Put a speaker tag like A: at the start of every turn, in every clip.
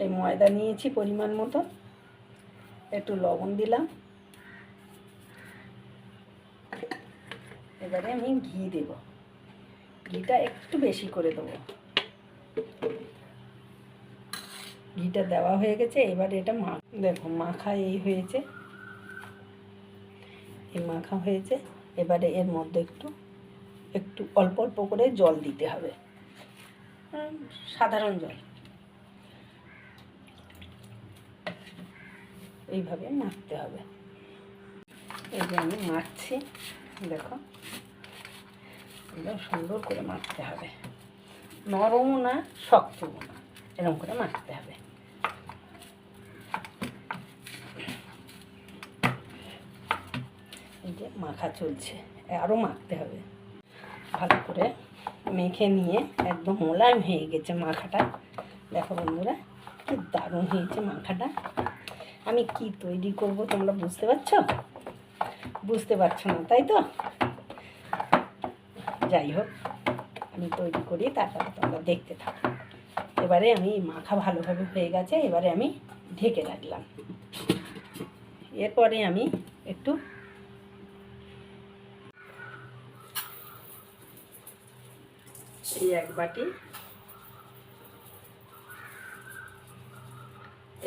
A: এই ময়দা নিয়েছি পরিমাণ মতো, একটু লবণ দিলাম, এবারে আমি ঘি দেব, ঘিটা একটু বেশি করে দেবো। ঘিটা দেওয়া হয়ে গেছে, এবারে এটা দেখো মাখা এই হয়েছে, এই মাখা হয়েছে। এবারে এর মধ্যে একটু একটু অল্প অল্প করে জল দিতে হবে, সাধারণ জল, এইভাবে মাখতে হবে। এই যে আমি মাখছি, দেখো একদম সুন্দর করে মাখতে হবে, নরমও না শক্তও না, এরকম করে মাখতে হবে। এই যে মাখা চলছে, আরও মাখতে হবে। ভালো করে মেখে নিয়ে একদম মোলায়েম হয়ে গেছে মাখাটা। দেখো বন্ধুরা কি দারুণ হয়েছে মাখাটা। আমি কি তৈরি করব তোমরা বুঝতে পারছো? বুঝতে পারছো না তাই তো? যাই হোক, আমি তৈরি করি, তারপরে তোমরা দেখতে থাকো। এবারে আমি মাখা ভালোভাবে হয়ে গেছে, এবারে আমি ঢেকে রাখলাম। এরপরে আমি একটু এই এক বাটি,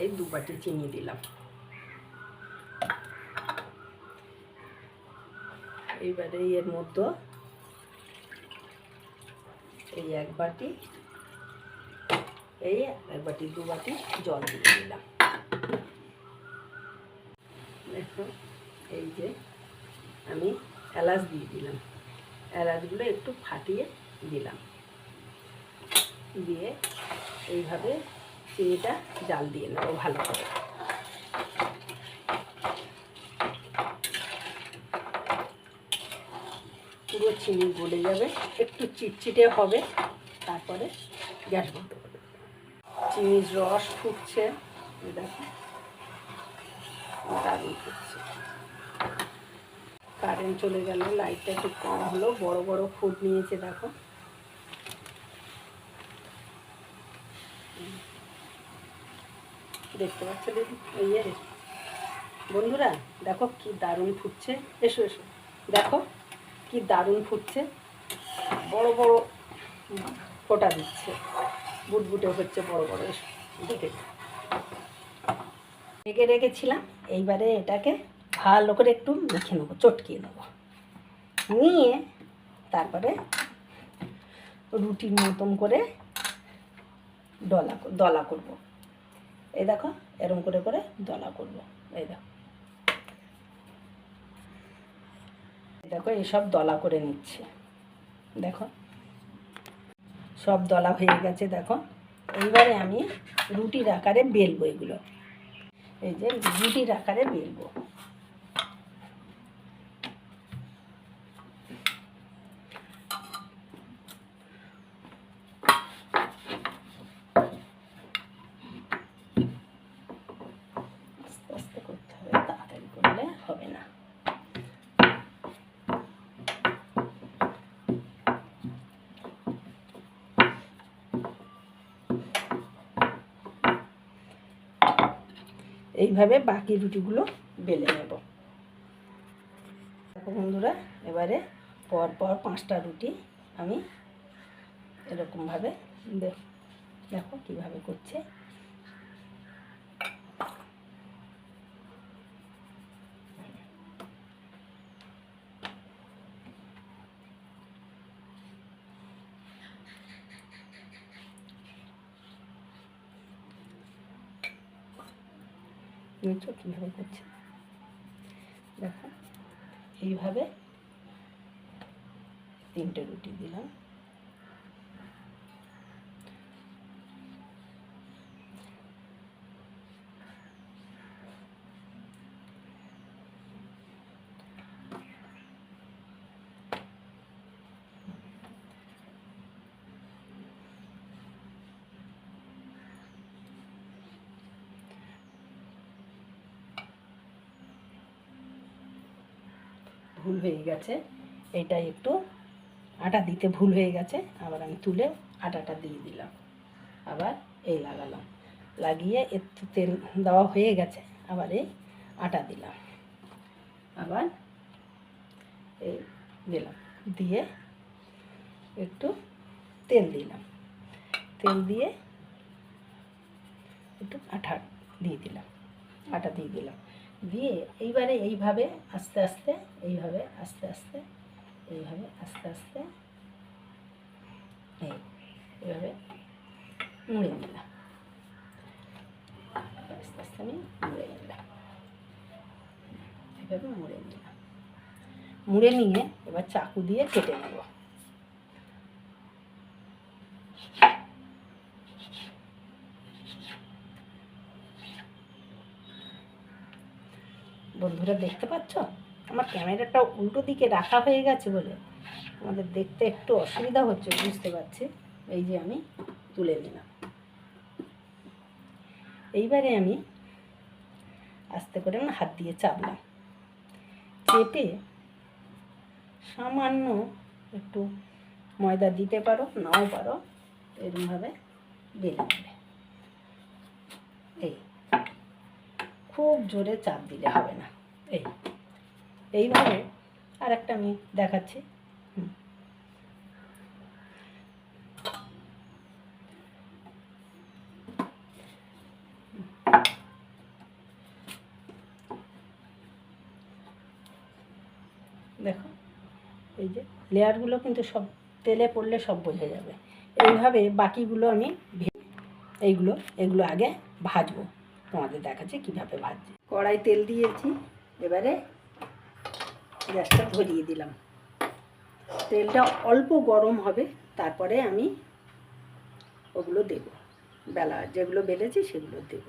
A: এই 2 বাটি চিনি দিলাম। এইবারে এর মধ্যে এই এক বাটি, এই এক বাটি 2 বাটি জল দিয়ে দিলাম। দেখো এই যে আমি এলাচ দিয়ে দিলাম, এলাচগুলো একটু ফাটিয়ে দিলাম, দিয়ে এইভাবে চিনিটা জাল দিয়ে নেবো ভালো করে। পুরো চিনি গলে যাবে, একটু চিটচিটে হবে, তারপরে গ্যাস বন্ধ করে দেবো। চিনির রস ফুটছে, দেখো দারুণ ফুটছে। কারেন্ট চলে গেল, লাইটটা একটু কম হলো, বড় বড় ফুট নিয়েছে দেখো। দেখতে পাচ্ছ দিদি? এই বন্ধুরা দেখো কি দারুণ ফুটছে, এসো এসো দেখো কি দারুণ ফুটছে, বড় বড় ফোঁটা দিচ্ছে, বুটবুটে হচ্ছে বড় বড়। এসো দেখে রেখে রেখেছিলাম, এইবারে এটাকে ভালো করে একটু মেখে নেবো, চটকিয়ে নেবো, নিয়ে তারপরে রুটির মতন করে দলা করব। এই দেখো এরকম করে করে দলা করব। এই দেখো, দেখো এইসব দলা করে নিচ্ছে, দেখো সব দলা হয়ে গেছে। দেখো এইবারে আমি রুটির আকারে বেলবো এগুলো, এই যে রুটির আকারে বেলবো। আস্তে আস্তে করতে হবে, তাড়াতাড়ি করলে হবে না। এইভাবে বাকি রুটিগুলো বেলে নেব। দেখো বন্ধুরা, এবারে পরপর 5টা রুটি আমি এরকমভাবে দেখো কীভাবে করছে। বুঝছো কীভাবে করছে? দেখো এইভাবে 3টে রুটি দিলাম, ভুল হয়ে গেছে, এটাই একটু আটা দিতে ভুল হয়ে গেছে, আবার আমি তুলে আটাটা দিয়ে দিলাম, আবার এই লাগালাম। লাগিয়ে একটু তেল দেওয়া হয়ে গেছে, আবার এই আটা দিলাম, আবার এই দিলাম, দিয়ে একটু তেল দিলাম, তেল দিয়ে একটু আটা দিয়ে দিলাম, দিয়ে এইবারে এইভাবে আস্তে আস্তে এইভাবে আস্তে আস্তে এইভাবে আস্তে আস্তে এইভাবে মুড়ে নিলাম, আস্তে আস্তে আমি মুড়ে নিলাম, এইভাবে মুড়ে নিয়ে এবার চাকু দিয়ে কেটে নেব। বন্ধুরা দেখতে পাচ্ছ, আমার ক্যামেরাটা উল্টো দিকে রাখা হয়ে গেছে বলে আমাদের দেখতে একটু অসুবিধা হচ্ছে, বুঝতে পারছি। এই যে আমি তুলে নিলাম, এইবারে আমি আস্তে করে হাত দিয়ে চাপলাম, চেপে সামান্য একটু ময়দা দিতে পারো, নাও পারো, এরকমভাবে বেলে নেবে। এই খুব জোরে চাপ দিলে হবে না, এইভাবে আর একটা আমি দেখাচ্ছি। দেখো এই যে লেয়ারগুলো কিন্তু সব তেলে পড়লে সব বোঝা যাবে। এইভাবে বাকিগুলো আমি এগুলো আগে ভাজবো, তোমাদের দেখাচ্ছি কীভাবে ভাজছি। কড়াই তেল দিয়েছি, এবারে গ্যাসটা ধরিয়ে দিলাম, তেলটা অল্প গরম হবে, তারপরে আমি ওগুলো দেব, যেগুলো বেলেছি সেগুলো দেব।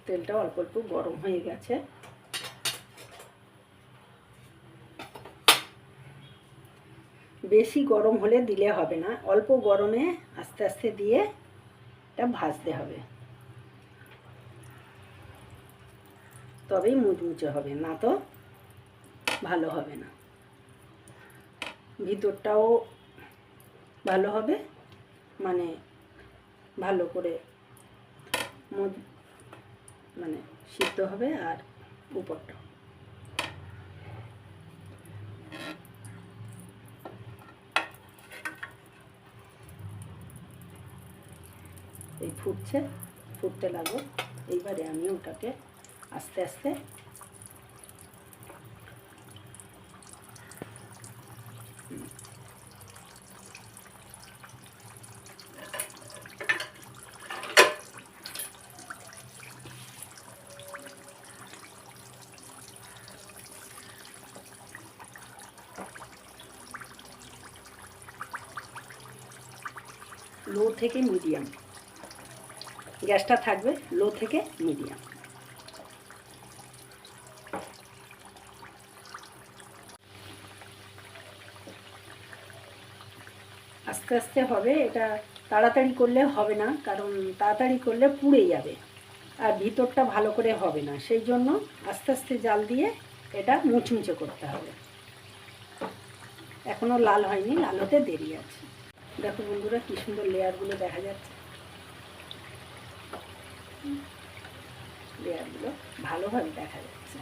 A: তেলটা অল্প অল্প গরম হয়ে গেছে, বেশি গরম হলে দিলে হবে না, অল্প গরমে আস্তে আস্তে দিয়ে এটা ভাজতে হবে, তবেই মুচমুচে হবে, না তো ভালো হবে না। ভিতরটাও ভালো হবে, মানে ভালো করে মানে সিদ্ধ হবে, আর উপরটাও। এই ফুটতে লাগো, এইবারে আমি ওটাকে আস্তে আস্তে লো থেকে মিডিয়াম, গ্যাসটা থাকবে লো থেকে মিডিয়াম। আস্তে আস্তে হবে, এটা তাড়াতাড়ি করলে হবে না, কারণ তাড়াতাড়ি করলে পুড়ে যাবে আর ভিতরটা ভালো করে হবে না, সেই জন্য আস্তে আস্তে জাল দিয়ে এটা মুচমুচে করতে হবে। এখনও লাল হয়নি, লাল হতে দেরি আছে। দেখো বন্ধুরা কি সুন্দর লেয়ারগুলো দেখা যাচ্ছে, লেয়ারগুলো ভালোভাবে দেখা যাচ্ছে।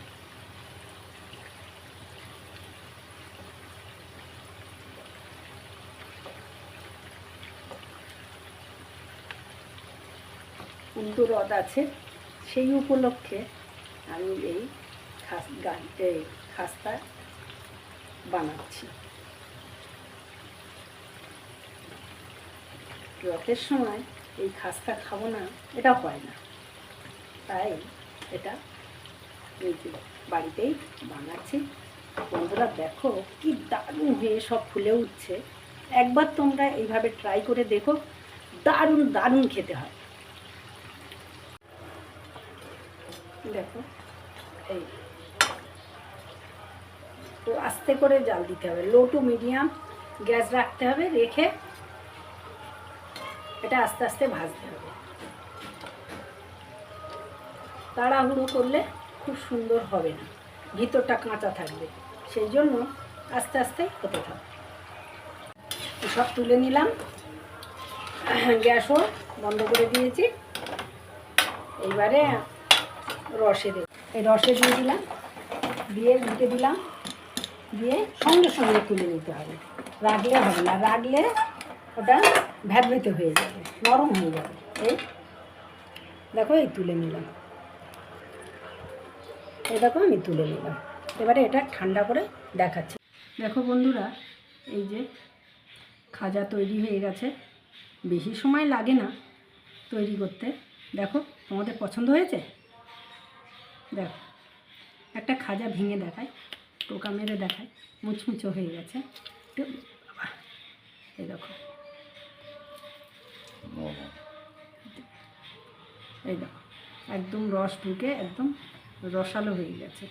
A: উল্টো রথ আছে, সেই উপলক্ষে আমি এই খাস্তা বানাচ্ছি। রথের সময় এই খাস্তা খাবো না, এটা হয় না, তাই এটা বাড়িতেই বানাচ্ছি। বন্ধুরা দেখো কি দারুণ হয়ে সব ফুলে উঠছে, একবার তোমরা এইভাবে ট্রাই করে দেখো, দারুণ দারুণ খেতে হয়। দেখো এই তো আস্তে করে জাল দিতে হবে, লো টু মিডিয়াম গ্যাস রাখতে হবে, রেখে এটা আস্তে আস্তে ভাজতে হবে। তাড়াহুড়ো করলে খুব সুন্দর হবে না, ভিতরটা কাঁচা থাকবে, সেই জন্য আস্তে আস্তে হতে থাকবে। সব তুলে নিলাম, গ্যাসও বন্ধ করে দিয়েছি। এইবারে রসে দেব, এই রসে দিয়ে দিলাম, দিয়ে ঢুকে দিলাম, দিয়ে সঙ্গে সঙ্গে তুলে নিতে হবে, রাখলে হবে না, রাখলে ওটা ভ্যাটভেটে হয়ে যাবে, নরম হয়ে যাবে। এই দেখো এই তুলে নিলাম, এই দেখো আমি তুলে নিলাম। এবারে এটা ঠান্ডা করে দেখাচ্ছি। দেখো বন্ধুরা, এই যে খাজা তৈরি হয়ে গেছে, বেশি সময় লাগে না তৈরি করতে। দেখো তোমাদের পছন্দ হয়েছে? দেখো একটা খাজা ভেঙে দেখায়, টোকা মেরে দেখায়, মুচমুচো হয়ে গেছে। বাবা এই দেখো, এই দেখো একদম রস ঢুকে একদম রসালো হয়ে গেছে।